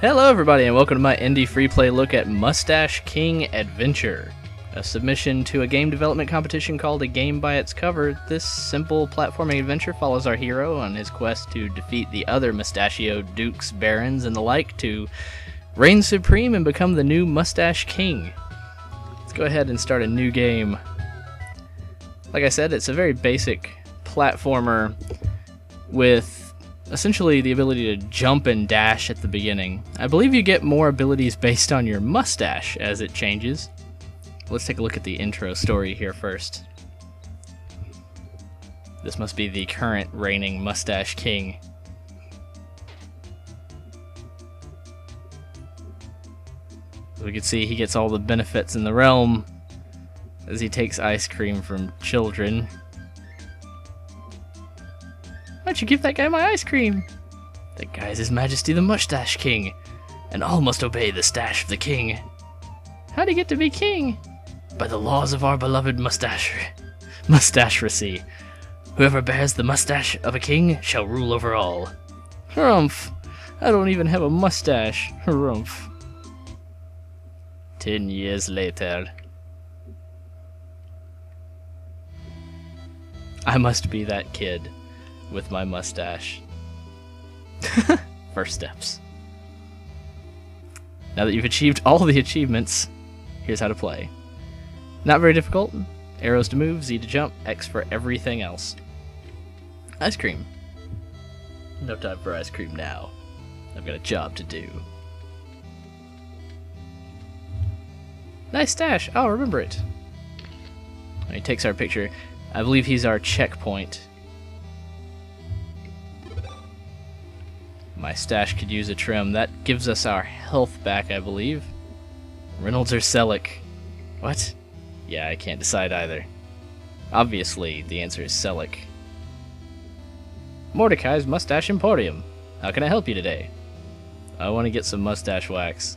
Hello everybody and welcome to my indie free play look at Mustache King Adventure. A submission to a game development competition called A Game by Its Cover, this simple platforming adventure follows our hero on his quest to defeat the other mustachioed dukes, barons, and the like to reign supreme and become the new Mustache King. Let's go ahead and start a new game. Like I said, it's a very basic platformer with essentially the ability to jump and dash at the beginning. I believe you get more abilities based on your mustache as it changes. Let's take a look at the intro story here first. This must be the current reigning Mustache King. As we can see, he gets all the benefits in the realm as he takes ice cream from children. Why don't you give that guy my ice cream? That guy is His Majesty the Mustache King, and all must obey the stash of the king. How'd he get to be king? By the laws of our beloved mustacheracy. Whoever bears the mustache of a king shall rule over all. Harumph! I don't even have a mustache. Harumph. 10 years later. I must be that kid with my mustache. First steps. Now that you've achieved all the achievements, here's how to play. Not very difficult. Arrows to move, Z to jump, X for everything else. Ice cream. No time for ice cream now. I've got a job to do. Nice stash. I'll remember it. He takes our picture. I believe he's our checkpoint. My stash could use a trim. That gives us our health back, I believe. Reynolds or Selleck? What? Yeah, I can't decide either. Obviously, the answer is Selleck. Mordecai's Mustache Emporium. How can I help you today? I want to get some mustache wax.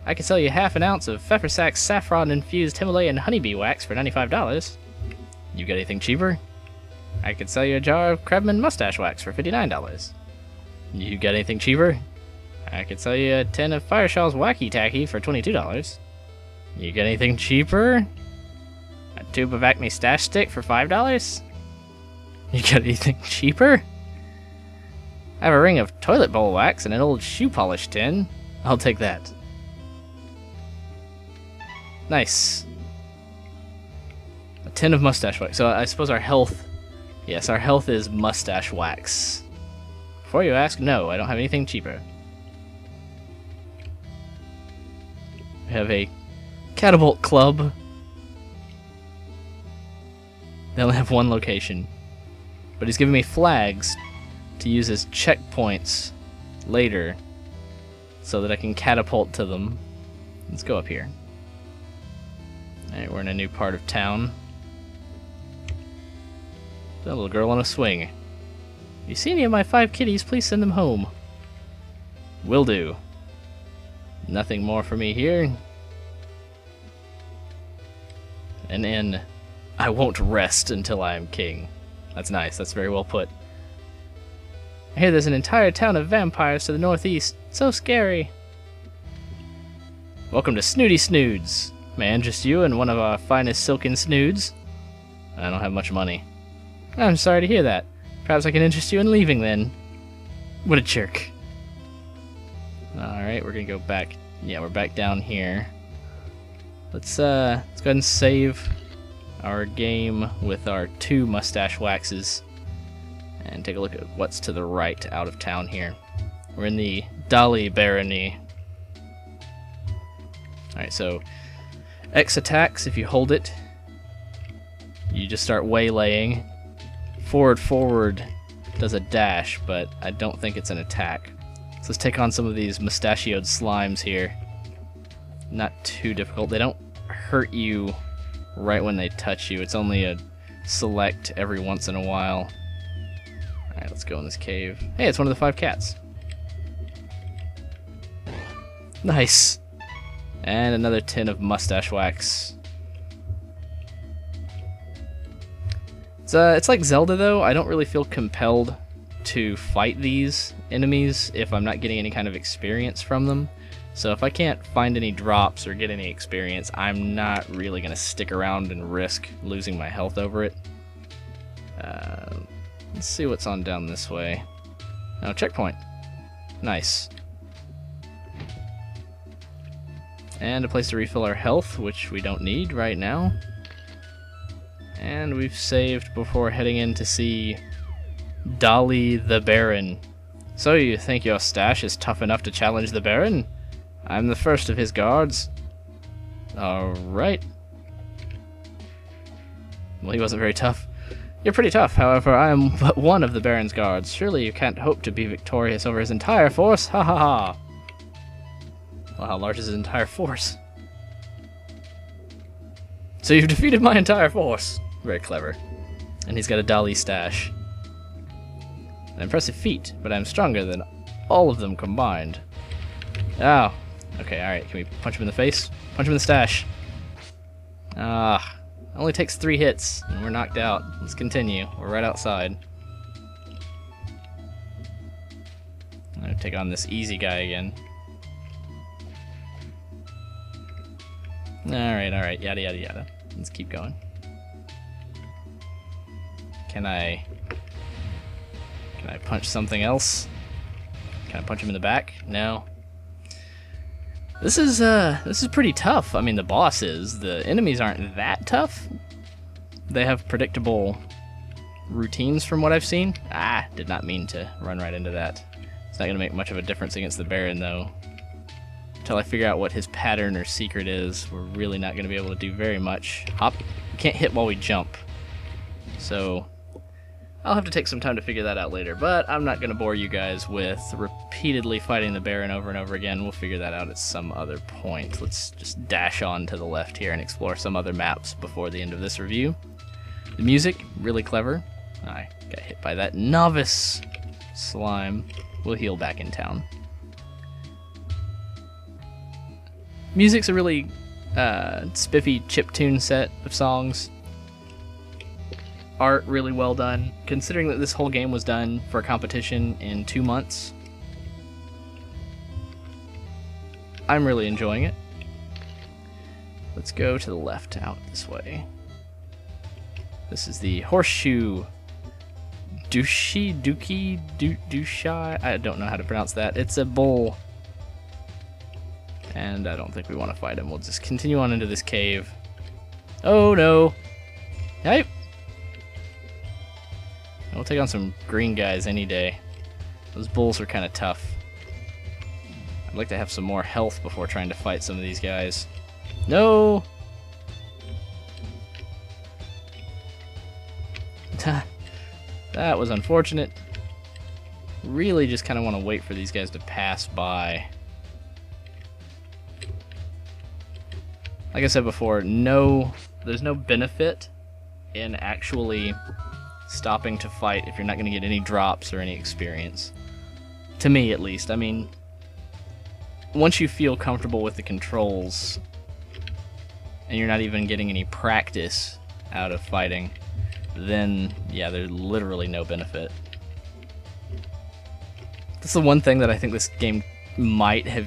I can sell you half an ounce of Pfeffersack saffron-infused Himalayan honeybee wax for $95. You got anything cheaper? I can sell you a jar of Krebman mustache wax for $59. You got anything cheaper? I can sell you a tin of Fireshaw's Wacky Tacky for $22. You got anything cheaper? A tube of Acme Stash Stick for $5? You got anything cheaper? I have a ring of toilet bowl wax and an old shoe polish tin. I'll take that. Nice. A tin of mustache wax. So I suppose our health... Yes, our health is mustache wax. Before you ask, no, I don't have anything cheaper. We have a catapult club. They only have one location. But he's giving me flags to use as checkpoints later so that I can catapult to them. Let's go up here. Alright, we're in a new part of town. That little girl on a swing. If you see any of my 5 kitties, please send them home. Will do. Nothing more for me here. An inn. I won't rest until I am king. That's nice. That's very well put. I hear there's an entire town of vampires to the northeast. So scary. Welcome to Snooty Snoods. Man, just you and one of our finest silken snoods. I don't have much money. I'm sorry to hear that. Perhaps I can interest you in leaving then. What a jerk. Alright, we're gonna go back. Yeah, we're back down here. Let's go ahead and save our game with our 2 mustache waxes. And take a look at what's to the right out of town here. We're in the Dali Barony. Alright, so X attacks if you hold it. You just start waylaying. Forward does a dash, but I don't think it's an attack. So let's take on some of these mustachioed slimes here. Not too difficult. They don't hurt you right when they touch you. It's only a select every once in a while. Alright, let's go in this cave. Hey, it's one of the 5 cats. Nice. And another tin of mustache wax. It's like Zelda though. I don't really feel compelled to fight these enemies if I'm not getting any kind of experience from them. So if I can't find any drops or get any experience, I'm not really going to stick around and risk losing my health over it. Let's see what's on down this way. Oh, checkpoint. Nice. And a place to refill our health, which we don't need right now. And we've saved before heading in to see Dolly the Baron. So you think your stash is tough enough to challenge the Baron? I'm the first of his guards. Alright. Well, he wasn't very tough. You're pretty tough, however, I am but one of the Baron's guards. Surely you can't hope to be victorious over his entire force? Ha ha ha! Well, how large is his entire force? So you've defeated my entire force! Very clever. And he's got a Dolly stash. An impressive feat, but I'm stronger than all of them combined. Oh. Okay, alright, can we punch him in the face? Punch him in the stash. Ah. Only takes 3 hits, and we're knocked out. Let's continue. We're right outside. I'm gonna take on this easy guy again. Alright, yada yada yada. Let's keep going. Can I punch something else? Can I punch him in the back? No. This is pretty tough. I mean, the boss is. The enemies aren't that tough. They have predictable routines from what I've seen. Ah, did not mean to run right into that. It's not going to make much of a difference against the Baron, though. Until I figure out what his pattern or secret is, we're really not going to be able to do very much. Hop. We can't hit while we jump. So I'll have to take some time to figure that out later, but I'm not going to bore you guys with repeatedly fighting the Baron over and over again. We'll figure that out at some other point. Let's just dash on to the left here and explore some other maps before the end of this review. The music, really clever. I got hit by that novice slime. We'll heal back in town. Music's a really spiffy chiptune set of songs. Art really well done, considering that this whole game was done for a competition in 2 months. I'm really enjoying it. Let's go to the left out this way. This is the Horseshoe Dushai. I don't know how to pronounce that. It's a bull. And I don't think we want to fight him. We'll just continue on into this cave. Oh no! Hey! We'll take on some green guys any day. Those bulls are kind of tough. I'd like to have some more health before trying to fight some of these guys. No! That was unfortunate. Really just kind of want to wait for these guys to pass by. Like I said before, there's no benefit in actually stopping to fight if you're not going to get any drops or any experience. To me, at least. I mean, once you feel comfortable with the controls and you're not even getting any practice out of fighting, then yeah, there's literally no benefit. That's the one thing that I think this game might have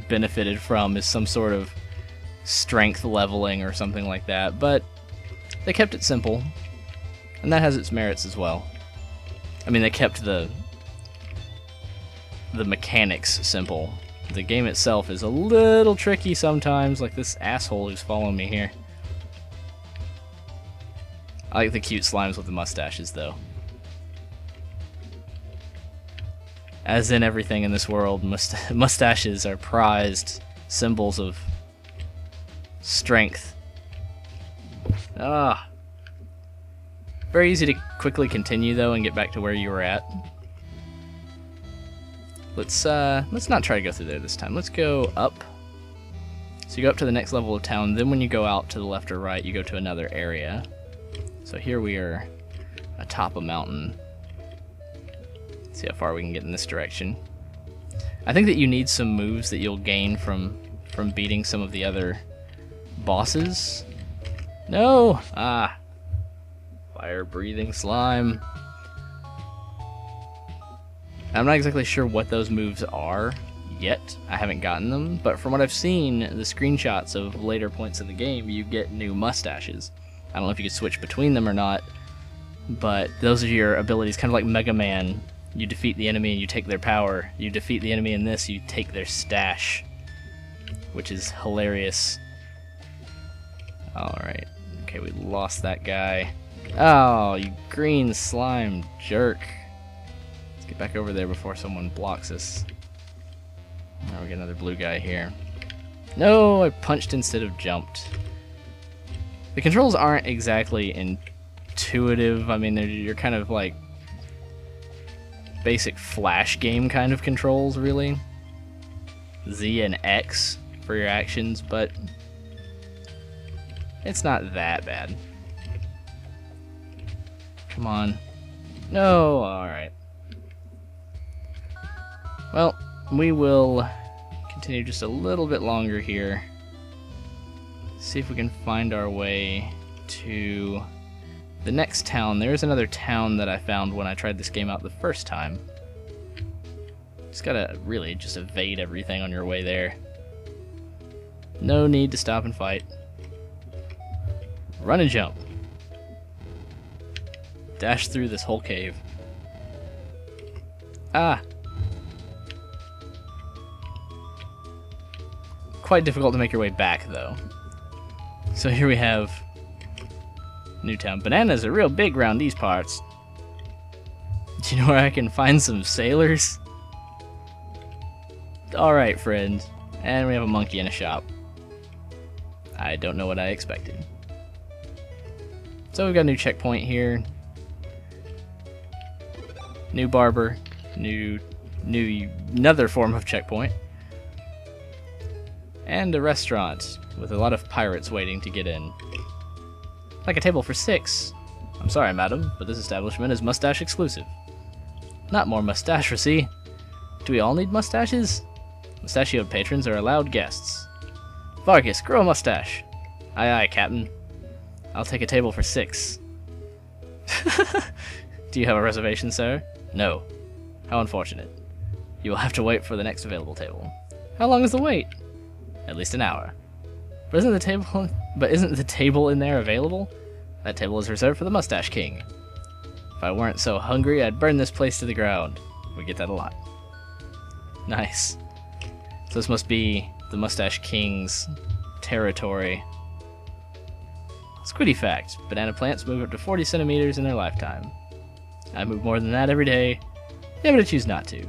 benefited from, is some sort of strength leveling or something like that, but they kept it simple, and that has its merits as well. I mean, they kept the mechanics simple. The game itself is a little tricky sometimes, like this asshole who's following me here. I like the cute slimes with the mustaches, though. As in everything in this world, mustaches are prized symbols of strength. Ah. Very easy to quickly continue, though, and get back to where you were at. Let's not try to go through there this time. Let's go up. So you go up to the next level of town, then when you go out to the left or right, you go to another area. So here we are atop a mountain. Let's see how far we can get in this direction. I think that you need some moves that you'll gain from beating some of the other bosses. No! Ah. Fire-breathing slime. I'm not exactly sure what those moves are yet. I haven't gotten them, but from what I've seen, the screenshots of later points in the game, you get new mustaches. I don't know if you could switch between them or not, but those are your abilities, kind of like Mega Man. You defeat the enemy and you take their power. You defeat the enemy in this, you take their stash, which is hilarious. Alright, okay, we lost that guy. Oh, you green slime jerk. Let's get back over there before someone blocks us. Now we get another blue guy here. No, I punched instead of jumped. The controls aren't exactly intuitive. I mean, you're kind of like basic Flash game kind of controls, really. Z and X for your actions, but it's not that bad. Come on. No, alright. Well, we will continue just a little bit longer here. See if we can find our way to the next town. There's another town that I found when I tried this game out the first time. Just gotta really just evade everything on your way there. No need to stop and fight. Run and jump. Dash through this whole cave. Ah! Quite difficult to make your way back, though. So here we have Newtown. Bananas are real big around these parts. Do you know where I can find some sailors? Alright, friend. And we have a monkey in a shop. I don't know what I expected. So we've got a new checkpoint here. New barber. Another form of checkpoint. And a restaurant with a lot of pirates waiting to get in. Like a table for 6. I'm sorry, madam, but this establishment is mustache exclusive. Not more mustache, see? Do we all need mustaches? Mustachioed patrons are allowed guests. Vargas, grow a mustache. Aye aye, captain. I'll take a table for 6. Do you have a reservation, sir? No. How unfortunate. You will have to wait for the next available table. How long is the wait? At least an hour. But isn't the table in there available? That table is reserved for the Mustache King. If I weren't so hungry, I'd burn this place to the ground. We get that a lot. Nice. So this must be the Mustache King's territory. Squiddy fact, banana plants move up to 40 centimeters in their lifetime. I move more than that every day. Yeah, but I choose not to.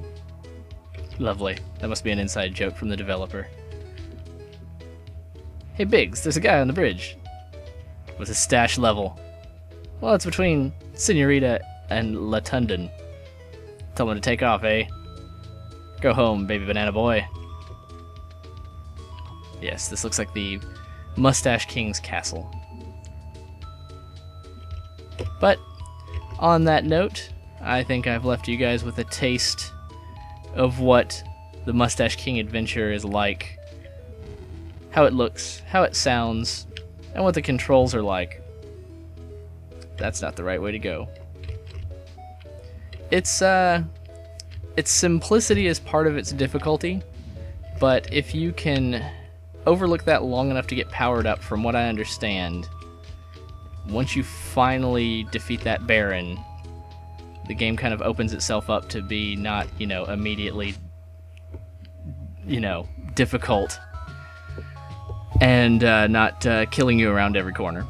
Lovely. That must be an inside joke from the developer. Hey Biggs, there's a guy on the bridge. What's his stash level? Well, it's between Senorita and Latundon. Tell him to take off, eh? Go home, baby banana boy. Yes, this looks like the Mustache King's castle. But, on that note, I think I've left you guys with a taste of what the Mustache King adventure is like. How it looks, how it sounds, and what the controls are like. That's not the right way to go. Its simplicity is part of its difficulty, but if you can overlook that long enough to get powered up, from what I understand, once you finally defeat that Baron, the game kind of opens itself up to be not, immediately, difficult. And not killing you around every corner.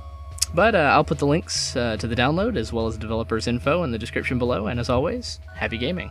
But I'll put the links to the download as well as the developer's info in the description below, and as always, happy gaming.